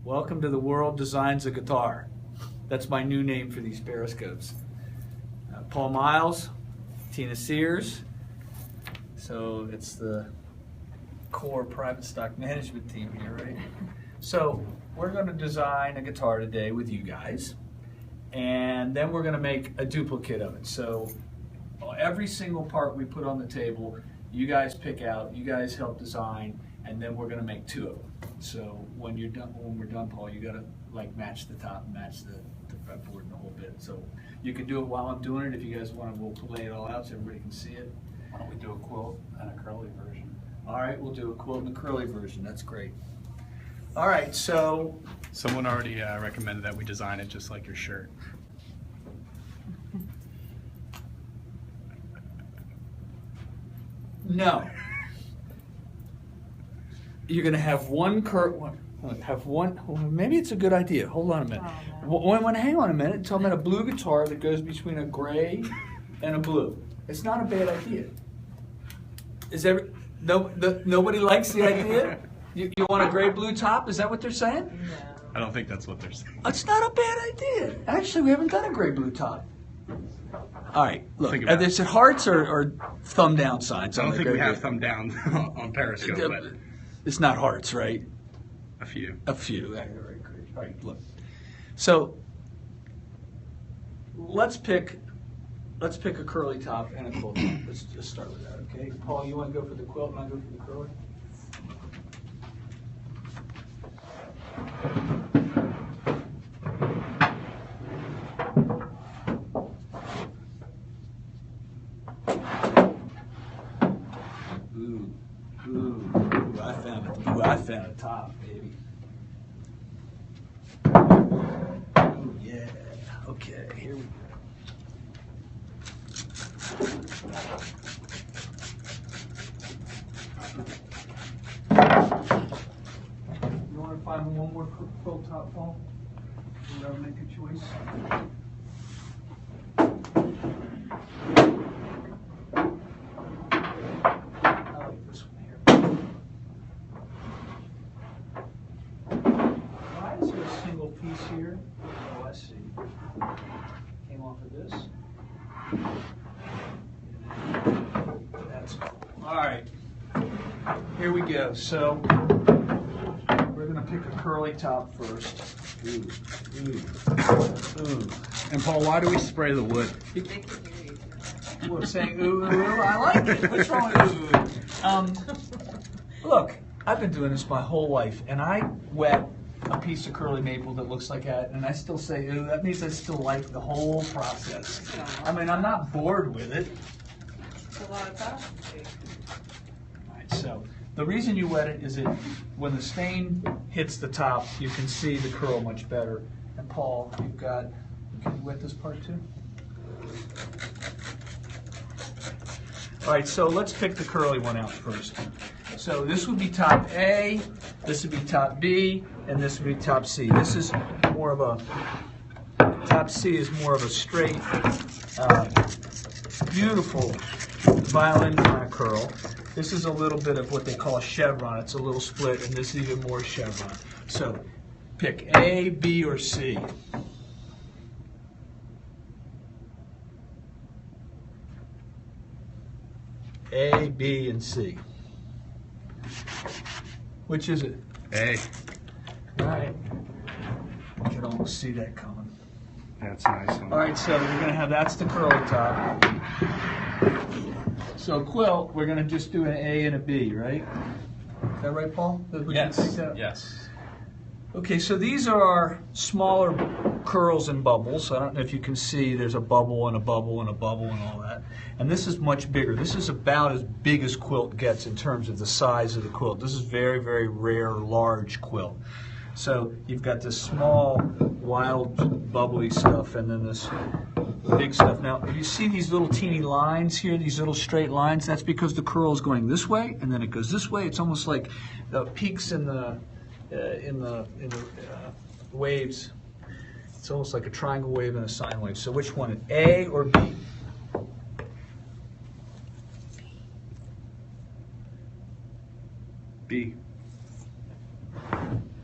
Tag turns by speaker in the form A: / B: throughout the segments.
A: Welcome to the world designs a guitar. That's my new name for these Periscopes. Paul Miles, Tina Sears. So it's the core private stock management team here, right? So we're going to design a guitar today with you guys, and then we're going to make a duplicate of it. So every single part we put on the table, you guys pick out, you guys help design, and then we're going to make two of them. So when we're done, Paul, you got to like match the top, match the fretboard and the whole bit. So you can do it while I'm doing it. If you guys want to, we'll lay it all out so everybody can see it.
B: Why don't we do a quilt and a curly version?
A: All right, we'll do a quilt and a curly version. That's great. All right, so
C: someone already recommended that we design it just like your shirt.
A: no. You're going to have one maybe it's a good idea. Hold on a minute. Hang on a minute. I'm talking about a blue guitar that goes between a gray and a blue. It's not a bad idea. Nobody likes the idea? You want a gray-blue top? Is that what they're saying?
D: No.
C: I don't think that's what they're saying.
A: It's not a bad idea. Actually, we haven't done a gray-blue top. All right, look, is it hearts or thumb down signs?
C: I don't think we have thumb down on Periscope, but
A: it's not hearts, right?
C: a few.
A: A few. All right, look. So let's pick a curly top and a quilt top. Let's just start with that, okay? Paul, you want to go for the quilt and I'll go for the curly? Ooh, I found a top, baby. Ooh, yeah. Okay, here we go. You want to find one more quilt top, Paul? You want to make a choice? I like this one here. Why is there a single piece here? Oh, I see. Came off of this. That's cool. All right. Here we go. So we're going to pick a curly top first. Ooh.
C: And Paul, why do we spray the wood?
A: We're saying ooh, I like it. What's wrong with ooh? Look, I've been doing this my whole life, and I wet a piece of curly maple that looks like that, and I still say ooh. That means I still like the whole process. I mean, I'm not bored with it.
D: It's a lot of time.
A: All right, so the reason you wet it is that when the stain hits the top, you can see the curl much better. And Paul, can you wet this part too? All right, so let's pick the curly one out first. So this would be top A, this would be top B, and this would be top C. This is more of a, top C is more of a straight, beautiful violin kind of curl. This is a little bit of what they call a chevron. It's a little split, and this is even more chevron. So pick A, B, or C. A, B, and C. Which is it?
C: A.
A: All right. I could almost see that coming.
C: That's a nice one.
A: All right, so we're going to have, that's the curly top. So quilt, we're going to just do an A and a B, right? Is that right, Paul?
B: Yes.
A: Okay, so these are our smaller curls and bubbles. I don't know if you can see, there's a bubble and a bubble and a bubble and all that. And this is much bigger. This is about as big as quilt gets in terms of the size of the quilt. This is very, very rare, large quilt. So you've got this small, wild, bubbly stuff, and then this big stuff. Now, if you see these little teeny lines here, these little straight lines, that's because the curl is going this way, and then it goes this way. It's almost like the peaks in the waves. It's almost like a triangle wave and a sine wave. So which one, A or B?
C: B.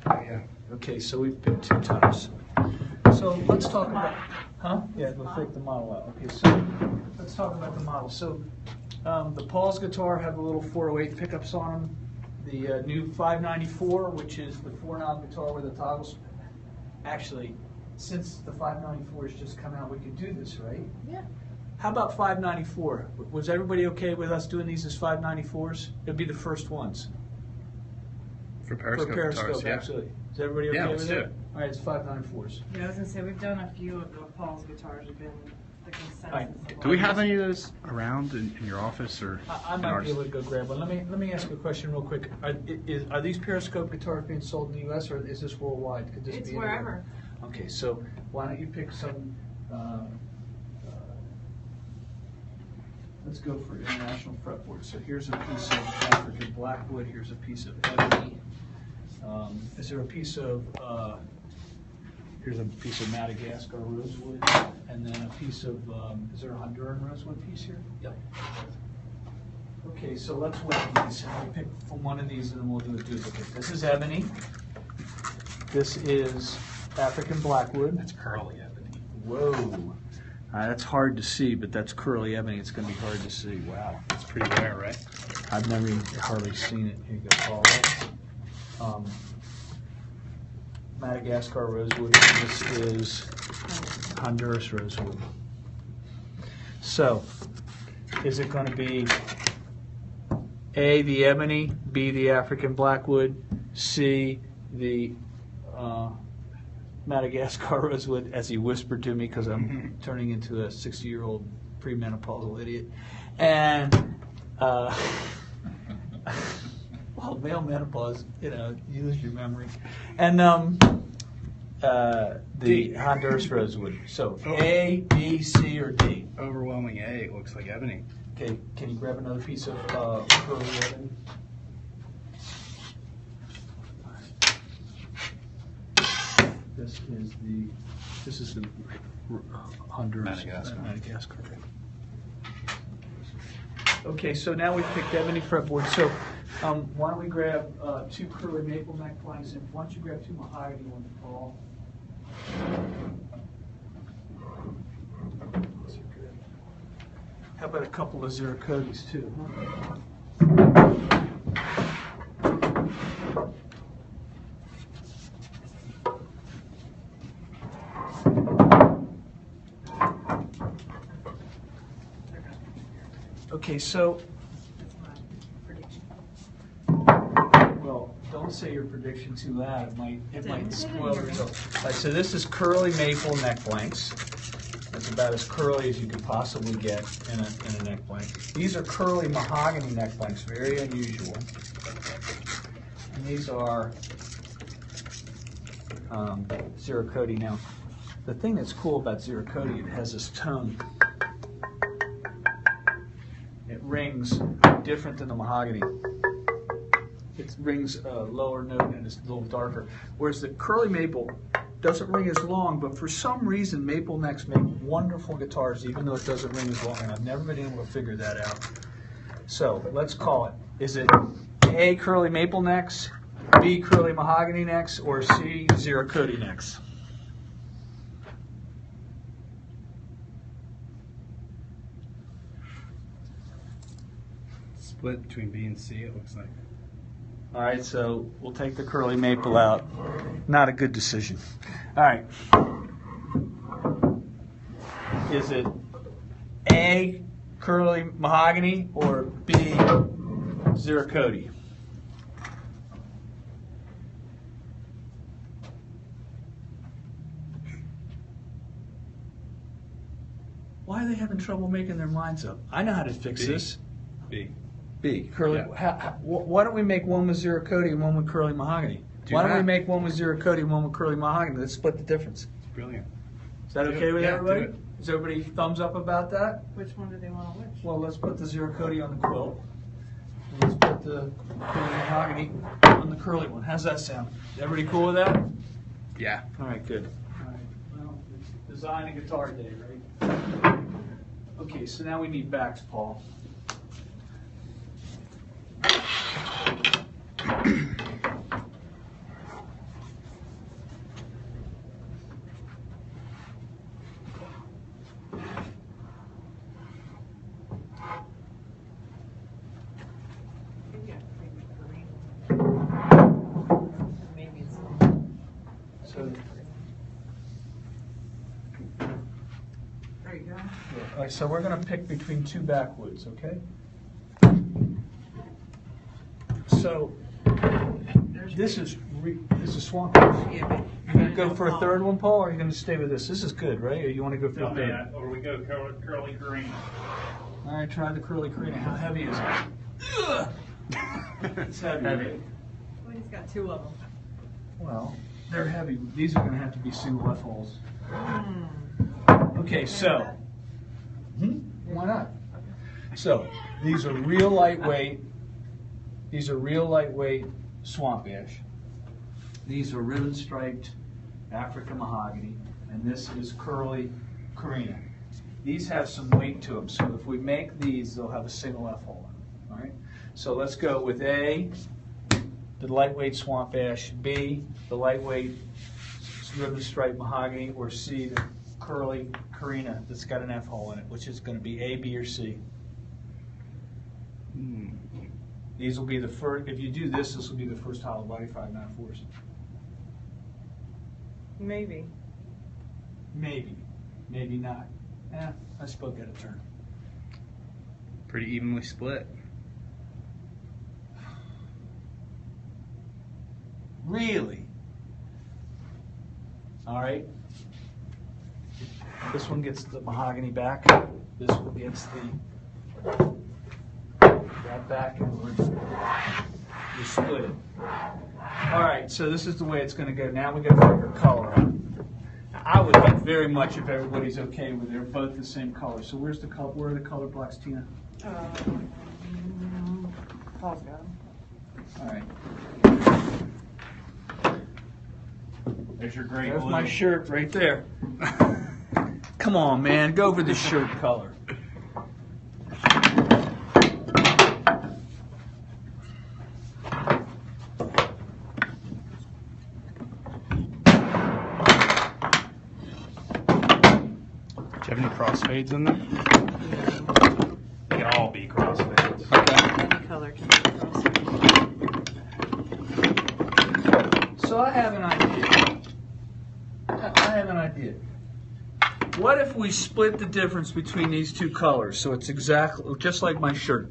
A: Yeah. Okay, so we've picked 2 tops. So let's talk about, yeah, we'll take the model out. Okay, so let's talk about the model. So the Paul's guitar have the little 408 pickups on them. The new 594, which is the 4-knob guitar with the toggles. Actually, since the 594 has just come out, we could do this, right?
D: Yeah.
A: How about 594? Was everybody okay with us doing these as 594s? It'd be the first ones.
C: For Periscope,
A: For Periscope,
C: guitars, yeah.
A: absolutely. Is everybody okay
C: Yeah,
A: with
C: let's do
A: it?
C: it.
A: All right, it's 594s.
D: Yeah, I was gonna say, we've done a few of the Paul's guitars have been the consensus.
A: Right.
D: of
C: Do we
D: all
C: have
D: these.
C: any of those around in your office or
A: I
C: in
A: might
C: ours?
A: be able to go grab one. Let me ask you a question real quick. Are these Periscope guitars being sold in the U.S. or is this worldwide? Could this
D: It's
A: be anywhere?
D: wherever.
A: Okay, so why don't you pick some? Let's go for international fretboard. So here's a piece of African blackwood. Here's a piece of ebony. Is there a piece of? Here's a piece of Madagascar rosewood, and then a piece of. Is there a Honduran rosewood piece here? Yep. Okay, so let's weigh these. I'll pick from one of these, and then we'll do a duplicate. This is ebony. This is African blackwood.
B: It's curly ebony.
A: Whoa. That's hard to see, but that's curly ebony. It's going to be hard to see. Wow.
C: It's pretty rare, right?
A: I've never even hardly seen it. Here you go, Paul. Madagascar rosewood. This is Honduras rosewood. So, is it going to be A, the ebony, B, the African blackwood, C, the Madagascar rosewood, as he whispered to me because I'm turning into a 60-year-old premenopausal idiot, and well, male menopause, you lose your memory, and the Honduras rosewood. So A, B, C, or D.
C: Overwhelming A, it looks like ebony.
A: Okay, can you grab another piece of curly ebony? This is the Honduras Madagascar. Okay, so now we've picked ebony fretboard. So why don't we grab 2 curly maple neck planks, and why don't you grab 2 mahogany ones, Paul? How about a couple of Ziricotes too? Okay, so,
D: That's my prediction.
A: well, don't say your prediction too loud. It might
D: Didn't say
A: spoil the
D: anything.
A: result. All right, so this is curly maple neck blanks. That's about as curly as you could possibly get in a neck blank. These are curly mahogany neck blanks, very unusual. And these are Ziricote. Now, the thing that's cool about Ziricote, it has this tone. It rings different than the mahogany. It rings a lower note and it's a little darker. Whereas the curly maple doesn't ring as long, but for some reason maple necks make wonderful guitars even though it doesn't ring as long, and I've never been able to figure that out. So let's call it. Is it A, curly maple necks, B, curly mahogany necks, or C, Ziricote necks?
C: Split between B and C, it looks like.
A: All right, so we'll take the curly maple out. Not a good decision. All right. Is it A, curly mahogany, or B, Ziricote? Why are they having trouble making their minds up? I know how to fix
C: B.
A: this.
C: B.
A: B, curly.
C: Yeah.
A: Why don't we make one with Ziricote and one with curly mahogany?
C: Do
A: Why don't we
C: that.
A: make one with Ziricote and one with curly mahogany? Let's split the difference.
C: Brilliant.
A: Is that
C: Do
A: okay
C: it.
A: with
C: Yeah,
A: everybody?
C: do it.
A: Is everybody thumbs up about that?
D: Which one do they want to which?
A: Well, let's put the Ziricote on the quilt. And let's put the curly mahogany on the curly one. How's that sound? Is everybody cool with that?
C: Yeah.
A: All right, good. All right. Well, it's design and guitar day, right? Okay, so now we need backs, Paul. So,
D: There you go.
A: all right, so we're going to pick between two backwoods, okay? So this is swamp.
D: Yeah, but
A: You going to go for a third one, Paul, or are you going to stay with this? This is good, right? Or you want to go for
B: No,
A: a third?
B: man, or we go curly green.
A: All right, try the curly Karina. How heavy is it? Ugh. It's heavy. Right?
D: Well, he's got two of them.
A: Well, they're heavy. These are going to have to be single F holes. Okay, so. Why not? So, these are real lightweight. These are real lightweight swamp ash. These are ribbon striped African mahogany, and this is curly Karina. These have some weight to them, so if we make these, they'll have a single F hole in them. All right. So let's go with A, the lightweight swamp ash, B, the lightweight ribbon striped mahogany, or C, the curly Karina that's got an F hole in it, which is going to be A, B, or C. These will be the first. If you do this, this will be the first hollow body 594s.
D: Maybe.
A: Maybe, maybe not. I spoke out of turn.
C: Pretty evenly split.
A: Really? All right. This one gets the mahogany back. This one gets that back, and we split it. All right. So this is the way it's going to go. Now we got to figure color out. I would like very much if everybody's okay with it. They're both the same color. So where's the color? Where are the color blocks, Tina?
D: Paul's got them.
A: All right.
B: There's your gray
A: There's
B: blue.
A: my shirt right there. Come on, man. Go for the shirt color.
C: Do you have any crossfades in there?
B: They can all be crossfades.
C: Okay.
D: Any color can be crossed.
A: So I have an idea. What if we split the difference between these two colors so it's exactly just like my shirt?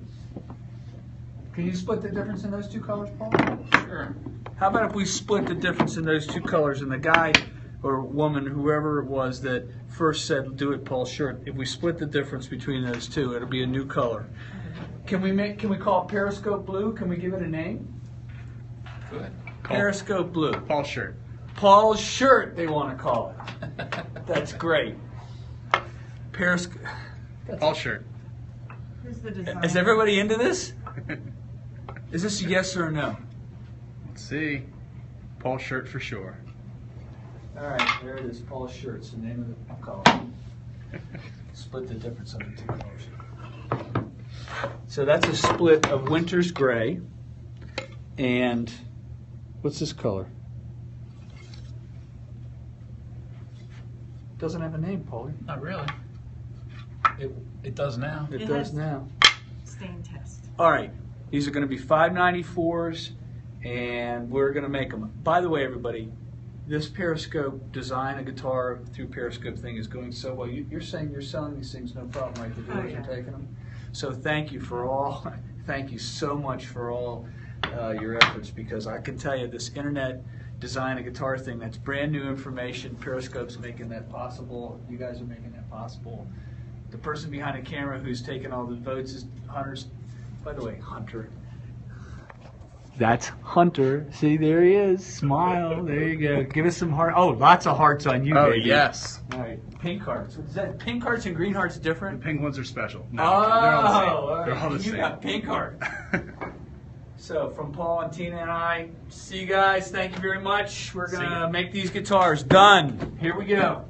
A: Can you split the difference in those two colors, Paul?
B: Sure.
A: How about if we split the difference in those two colors, and the guy or woman, whoever it was that first said do it, Paul's shirt, if we split the difference between those two, it'll be a new color. Can we call it Periscope blue? Can we give it a name?
B: Good.
A: Periscope blue.
C: Paul's shirt.
A: Paul's shirt, they want to call it. That's great. Periscope.
C: Paul's shirt.
D: Who's the designer?
A: Is everybody into this? Is this a yes or a no?
C: Let's see. Paul's shirt for sure.
A: All right, there it is. Paul's shirt's the name of the color. Split the difference of the two colors. So that's a split of Winter's Gray and what's this color? Doesn't have a name, Paulie.
B: Not really. It does now.
A: It
D: It
A: does
D: has-
A: now.
D: Stain test.
A: All right, these are going to be 594s, and we're going to make them. By the way, everybody, this Periscope design a guitar through Periscope thing is going so well. You're saying you're selling these things no problem, right? The dealers
D: yeah.
A: are taking them. So thank you for all. Thank you so much for all your efforts, because I can tell you this internet design a guitar thing, that's brand new information. Periscope's making that possible. You guys are making that possible. The person behind the camera who's taking all the votes is Hunter's. By the way, Hunter. That's Hunter. See, there he is. Smile. There you go. Give us some heart. Oh, lots of hearts on you,
C: Oh,
A: baby.
C: yes.
A: All right. Pink hearts. Is that pink hearts and green hearts
C: The
A: different?
C: pink ones are special. No,
A: Oh,
C: they're all the same.
A: all right.
C: They're all the
A: You
C: same.
A: got pink hearts. So from Paul and Tina and I, see you guys. Thank you very much. We're
C: See
A: going
C: ya.
A: to make these guitars. Done. Here we go.